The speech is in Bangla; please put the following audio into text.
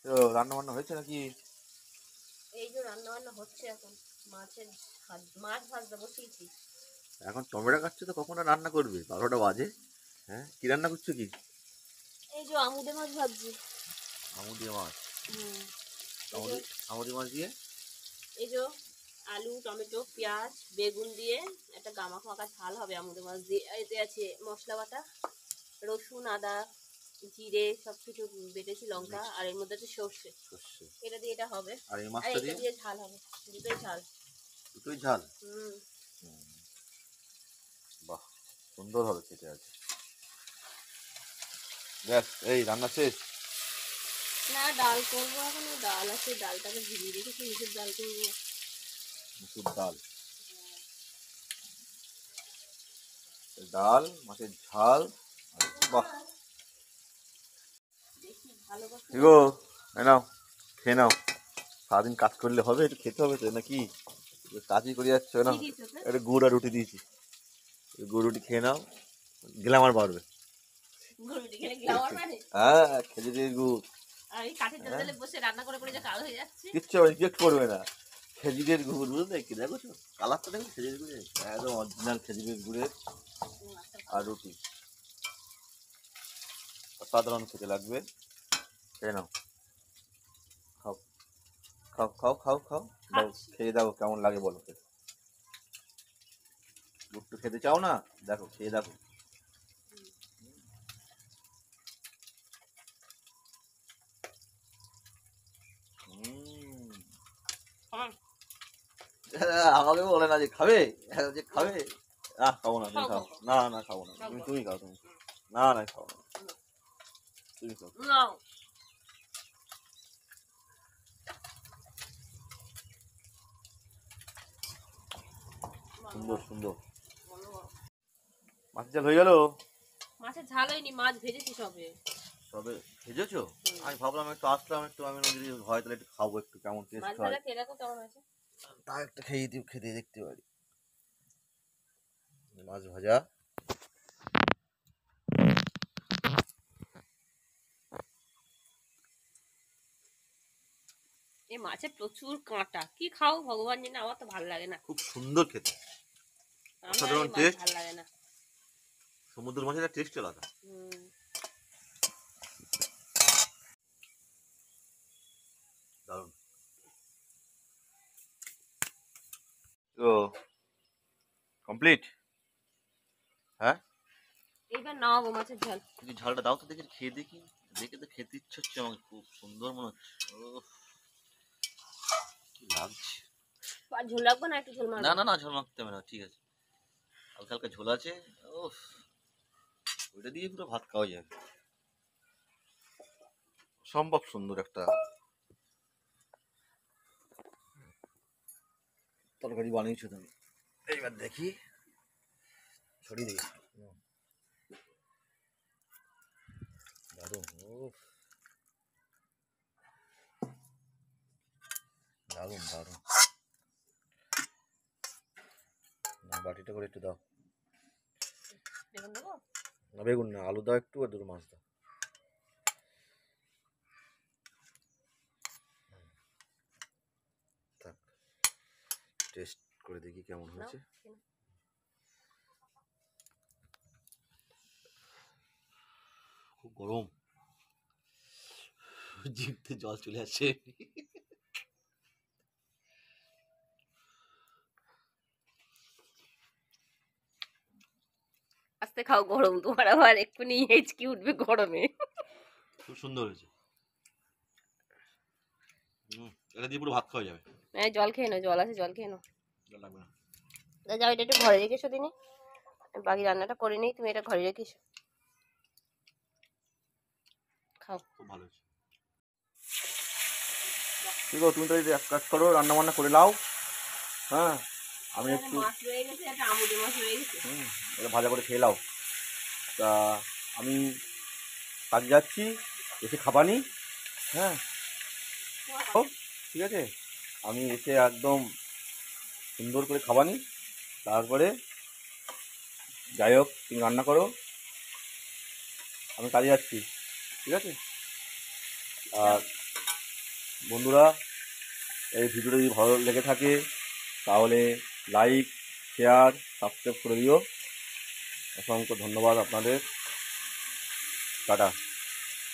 তো রান্না বান্না হয়েছে নাকি? এই যে রান্না বান্না হচ্ছে এখন। মাছের মাছ ভাজতে বসিয়েছি। এখন টমেটো কাটছো তো কখন আর রান্না করবে? 12টা বাজে। হ্যাঁ, কি রান্না করছো কি? এই যে আমুদে মাছ ভাজছি। আমুদি মাছ। হুম। এই যে আমুদি আমুদি মাছ দিয়ে এই যে আলু, টমেটো, পেঁয়াজ, বেগুন দিয়ে একটা গামাখা মাখা ঝাল হবে আমুদে মাছ দিয়ে। এতে আছে মশলা বাটা, রসুন, আদা, জিরে সব কিছু বেটেছি, লঙ্কা, মিক্সড আর এর মধ্যে আছে সর্ষে। সর্ষে। এটা দিয়ে এটা হবে। আর এই আর মাছটা এটা দিয়ে দিয়ে ঝাল হবে। দুটোই ঝাল। দুটোই ঝাল। হুম। বাহ, সুন্দর হবে খেতে আজ। ব্যাস, এই রান্না শেষ? না, ডাল করবো এখন। ডাল আছে, ডালটাকে ভিজিয়ে রেখেছি, মুসুর ডাল করবো। মুসুর ডাল, ডাল, মাছের ঝাল। বাহ, দেখি ভালো কথা। গো, এই নাও, খেয়ে নাও। সারাদিন কাজ করলে হবে, একটু খেতে হবে তো নাকি? কাজই করে যাচ্ছ না? কি দিস ওতে? একটু গুড় আর রুটি দিয়েছি, গুড় রুটি খেয়ে নাও, গ্ল্যামার বাড়বে। গরুটি খেলে গ্লামার মানে? হ্যাঁ, খেজুরের গুড়। আর এই কাঠের হ্যাঁ, জালে বসে রান্না করে করে যে কালো হয়ে যাচ্ছে। কিচ্ছু রিজেক্ট করবে না। খেজুরের গুড়, বুঝলে কি দেখো তো কালারটা দেখো খেজুরের গুড়ের, একদম অরিজিনাল খেজুরের গুড়ের। আর রুটি অসাধারণ খেতে লাগবে। খেয়ে নাও, খাও খাও খাও খাও খাও, দাও খাচ্ছি। খেয়ে দাও কেমন লাগে বলো। গুড়টা খেতে চাও না? দেখো, খেয়ে দেখো। আমাকে বলে না যে খাবে, যে খাবে। খাবো না, তুমি খাও। না না, খাবো না, তুমি খাও, তুমি। না না, খাবো না, তুমি খাও। সুন্দর সুন্দর। মাছের ঝাল হয়ে গেল? মাছের ঝাল হয়নি, মাছ ভেজেছি সবে। সবে ভেজেছো? আমি ভাবলাম একটু আসলাম, একটু আমি যদি হয় তাহলে একটু খাবো, একটু কেমন মাছ টেস্ট হয়। ভাজা খেয়ে দেখো কেমন হয়েছে। তা একটা খেয়ে দিও, খেতে দেখতে পারি। মাছ ভাজা। এই মাছে প্রচুর কাঁটা, কি খাও ভগবান জানে, আমার তো ভালো লাগে না। খুব সুন্দর খেতে, আমার অসাধারণ এই মাছ টেস্ট। ভালো লাগে না। সমুদ্র মাছের টেস্ট আলাদা। হুম। দারুণ। তো কমপ্লিট? হ্যাঁ, এইবার নামাবো মাছের ঝাল। তুমি ঝালটা দাও তো দেখি, খেয়ে দেখি। দেখে তো খেতে ইচ্ছে হচ্ছে আমাকে, খুব সুন্দর মনে হচ্ছে। ওহ, কি লাগছে। আর ঝোল রাখবো না, একটু ঝোল না মারবো? না না, ঝোল মাখতে হবে না, ঠিক আছে। হালকা হালকা ঝোল আছে। ওহ, ওইটা দিয়ে পুরো ভাত খাওয়া যাবে। সম্ভব সুন্দর একটা তরকারি বানিয়েছো তুমি। এইবার দেখি, ছড়িয়ে দিই। দারুণ। উফ, দারুণ দারুণ। না, বাটিটা করে একটু দাও। বেগুন দেবো? না, বেগুন না, আলু দাও একটু, আর দুটো মাছ দাও। থাক, টেস্ট করে দেখি কেমন নাও, হয়েছে। খেয়ে নাও। খুব গরম, জিভতে জল চলে আসছে। আস্তে খাও, গরম তোমার আবার এক্ষুনি হেঁচকি উঠবে গরমে। খুব সুন্দর হয়েছে। এটা দিয়ে পুরো ভাত খাওয়া যাবে। জল খেয়ে নাও, জল আছে, জল খেয়ে নাও। জল লাগবে না। যাও, এটা একটু ঘরে রেখে এসো দিনে। আমি বাকি রান্নাটা করে নিই, তুমি এটা ঘরে রেখে এসো। খাও। খুব ভালো হয়েছে। ঠিক আছে, তুমি তো এক কাজ করো, রান্না বান্না করে নাও। হ্যাঁ, আমি একটু মাছ রয়ে গেছে, একটা আমুদে মাছ রয়ে গেছে। এটা ভাজা করে খেয়ে নাও। তা আমি কাজে যাচ্ছি, এসে খাবানি। হ্যাঁ, ও, ঠিক আছে। আমি এসে একদম সুন্দর করে খাবানি, তারপরে যাই হোক তুমি রান্না করো, আমি কাজে যাচ্ছি, ঠিক আছে। আর বন্ধুরা, এই ভিডিওটা যদি ভালো লেগে থাকে তাহলে লাইক, শেয়ার, সাবস্ক্রাইব করে দিও। অসংখ্য ধন্যবাদ আপনাদের। টাটা।